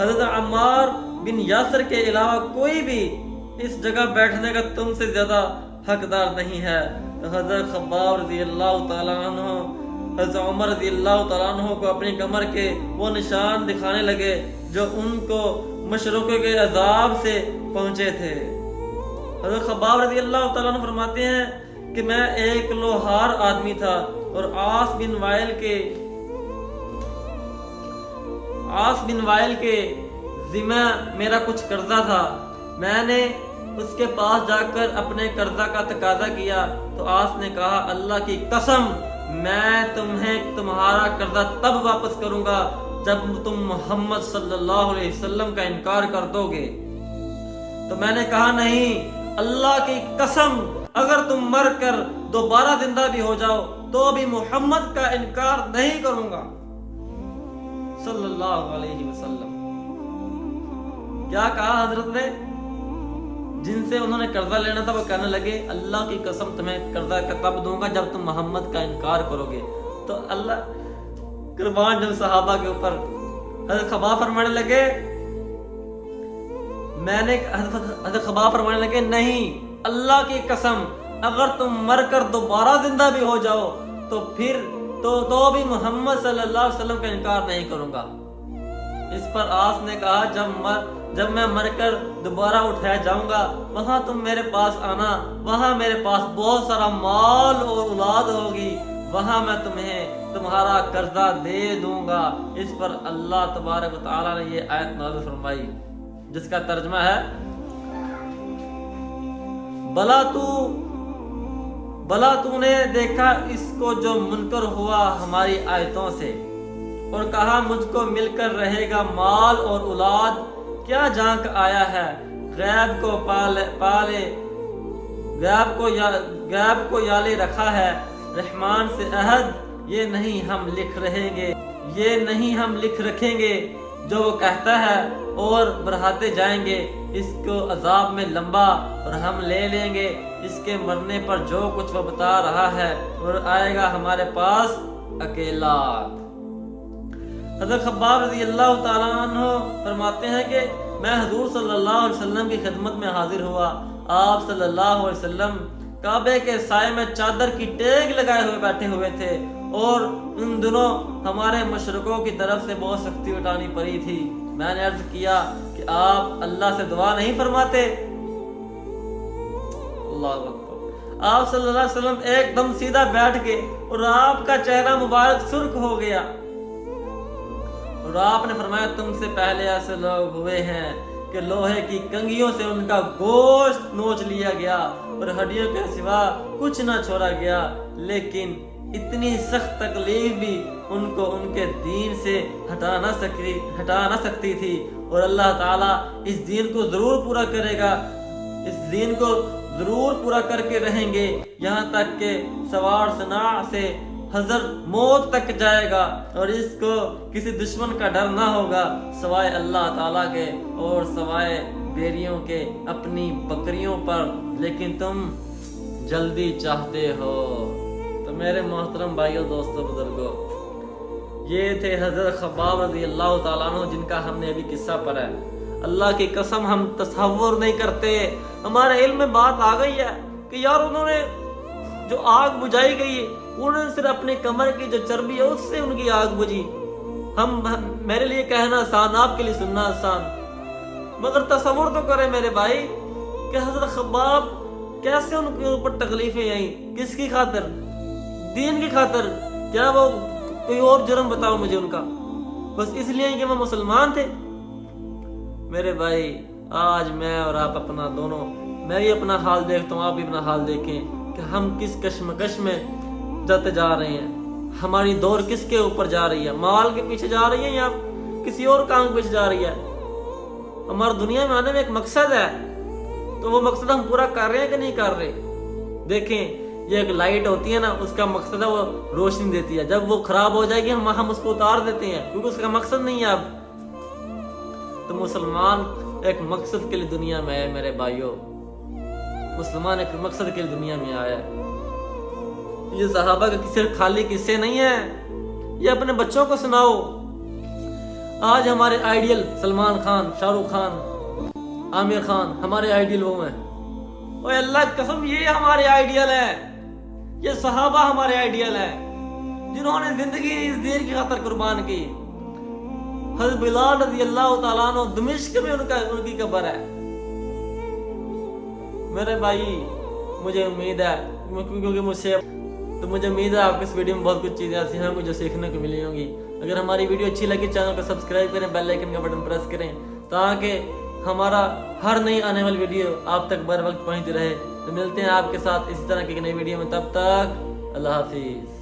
حضرت عمار بن یاسر کے علاوہ کوئی بھی اس جگہ بیٹھنے کا تم سے زیادہ حقدار نہیں ہے۔ تو حضرت خباب رضی اللہ تعالیٰ عنہ حضرت عمر رضی اللہ تعالیٰ عنہ کو اپنی کمر کے وہ نشان دکھانے لگے جو ان کو مشرقوں کے عذاب سے پہنچے تھے۔ حضرت خباب رضی اللہ تعالیٰ عنہ فرماتے ہیں کہ میں ایک لوہار آدمی تھا اور عاص بن وائل کے ذمہ میرا کچھ قرضہ تھا۔ میں نے اس کے پاس جا کر اپنے قرضہ کا تقاضا کیا تو عاص نے کہا اللہ کی قسم میں تمہیں تمہارا قرضہ تب واپس کروں گا جب تم محمد صلی اللہ علیہ وسلم کا انکار کر دو گے۔ تو میں نے کہا نہیں، اللہ کی قسم اگر تم مر کر دوبارہ زندہ بھی ہو جاؤ تو بھی محمد کا انکار نہیں کروں گا صلی اللہ علیہ وسلم۔ کیا کہا حضرت نے؟ جن سے انہوں نے قرضہ لینا تھا وہ کہنے لگے اللہ کی قسم تمہیں قرضہ تب دوں گا جب تم محمد کا انکار کرو گے۔ تو اللہ قربان جب صحابہ کے اوپر حضرت خباب فرمانے لگے حضرت خباب فرمانے لگے نہیں، اللہ کی قسم اگر تم مر کر دوبارہ زندہ بھی ہو جاؤ تو پھر تو بھی محمد صلی اللہ علیہ وسلم کا انکار نہیں کروں گا۔ اس پر عاص نے کہا جب میں مر کر دوبارہ اٹھایا جاؤں گا وہاں تم میرے پاس آنا، وہاں میرے پاس بہت سارا مال اور اولاد ہوگی، وہاں میں تمہیں تمہارا قرضہ دے دوں گا۔ اس پر اللہ تبارک و تعالیٰ نے یہ آیت نازل فرمائی جس کا ترجمہ ہے بلا تو نے دیکھا اس کو جو منکر ہوا ہماری آیتوں سے اور کہا مجھ کو مل کر رہے گا مال اور اولاد، کیا جانک آیا ہے غیب کو یالے رکھا ہے رحمان سے عہد، یہ نہیں ہم لکھ رکھیں گے جو وہ کہتا ہے اور بڑھاتے جائیں گے اس کو عذاب میں لمبا اور ہم لے لیں گے اس کے مرنے پر جو کچھ وہ بتا رہا ہے اور آئے گا ہمارے پاس اکیلا۔ حضرت خباب رضی اللہ تعالیٰ عنہ فرماتے ہیں کہ میں حضور صلی اللہ علیہ وسلم کی خدمت میں حاضر ہوا۔ آپ صلی اللہ علیہ وسلم کعبے کے سائے میں چادر کی ٹیک لگائے ہوئے بیٹھے ہوئے تھے اور ان دنوں ہمارے مشرکوں کی طرف سے بہت سختی اٹھانی پڑی تھی۔ میں نے عرض کیا کہ آپ اللہ سے دعا نہیں فرماتے؟ اللہ اکبر۔ آپ صلی اللہ علیہ وسلم ایک دم سیدھا بیٹھ گئے اور آپ کا چہرہ مبارک سرخ ہو گیا اور آپ نے فرمایا تم سے پہلے ایسے لوگ ہوئے ہیں کہ لوہے کی کنگھیوں سے ان کا گوشت نوچ لیا گیا اور ہڈیوں کے سوا کچھ نہ چھوڑا گیا، لیکن اتنی سخت تکلیف بھی ان کو ان کے دین سے ہٹا نہ سکتی تھی اور اللہ تعالیٰ اس دین کو ضرور پورا کرے گا، اس دین کو ضرور پورا کر کے رہیں گے یہاں تک کہ سوار صنع سے حضر موت تک جائے گا اور اس کو کسی دشمن کا ڈر نہ ہوگا سوائے اللہ تعالیٰ کے اور سوائے بیریوں کے اپنی بکریوں پر، لیکن تم جلدی چاہتے ہو۔ تو میرے محترم بھائیوں، دوستوں، بزرگوں، یہ تھے حضرت خباب رضی اللہ تعالیٰ عنہ جن کا ہم نے ابھی قصہ پڑھا ہے۔ اللہ کی قسم ہم تصور نہیں کرتے، ہمارے علم میں بات آ گئی ہے کہ یار انہوں نے جو آگ بجھائی گئی انہوں نے صرف اپنی کمر کی جو چربی ہے اس سے ان کی آگ بجھی۔ میرے لیے کہنا آسان، آپ کے لیے سننا آسان، مگر تصور تو کریں میرے بھائی کہ حضرت خباب کیسے ان کے اوپر تکلیفیں آئیں، کس کی خاطر؟ دین کی خاطر؟ کیا وہ کوئی اور جرم بتاؤ مجھے ان کا، بس اس لیے کہ وہ مسلمان تھے؟ میرے بھائی آج میں اور آپ اپنا دونوں، میں بھی اپنا حال دیکھتا ہوں، آپ بھی اپنا حال دیکھیں کہ ہم کس کشمکش میں جاتے جا رہے ہیں، ہماری دور کس کے اوپر جا رہی ہے، مال کے پیچھے جا رہی ہے یا کسی اور کام کے پیچھے جا رہی ہے؟ ہماری دنیا میں آنے میں ایک مقصد ہے، تو وہ مقصد ہم پورا کر رہے ہیں کہ نہیں کر رہے؟ دیکھیں یہ ایک لائٹ ہوتی ہے نا، اس کا مقصد ہے وہ روشنی دیتی ہے، جب وہ خراب ہو جائے گی ہم اس کو اتار دیتے ہیں کیونکہ اس کا مقصد نہیں ہے اب۔ تو مسلمان ایک مقصد کے لیے دنیا میں آئے میرے بھائیوں، مسلمان ایک مقصد کے لیے دنیا میں آیا ہے۔ یہ صحابہ کا کسی خالی قصے نہیں ہے، یہ اپنے بچوں کو سناؤ۔ آج ہمارے آئیڈیل سلمان خان، شاہ رخ خان، عامر خان ہمارے آئیڈیل وہ ہیں۔ اوے اللہ قسم یہ ہمارے آئیڈیل ہیں، یہ صحابہ ہمارے آئیڈیل ہیں جنہوں نے زندگی اس دین کی خاطر قربان کی۔ حضرت بلال رضی اللہ تعالیٰ عنہ دمشق میں ان کی قبر ہے۔ میرے بھائی مجھے امید ہے کیونکہ مجھے امید ہے آپ کو اس ویڈیو میں بہت کچھ چیزیں ایسی ہیں مجھے سیکھنے کو ملی ہوں گی۔ اگر ہماری ویڈیو اچھی لگی چینل کو سبسکرائب کریں، بیل آئیکن کا بٹن پریس کریں تاکہ ہمارا ہر نئی آنے والی ویڈیو آپ تک بر وقت پہنچتی رہے۔ تو ملتے ہیں آپ کے ساتھ اسی طرح کی ایک نئی ویڈیو میں، تب تک اللہ حافظ۔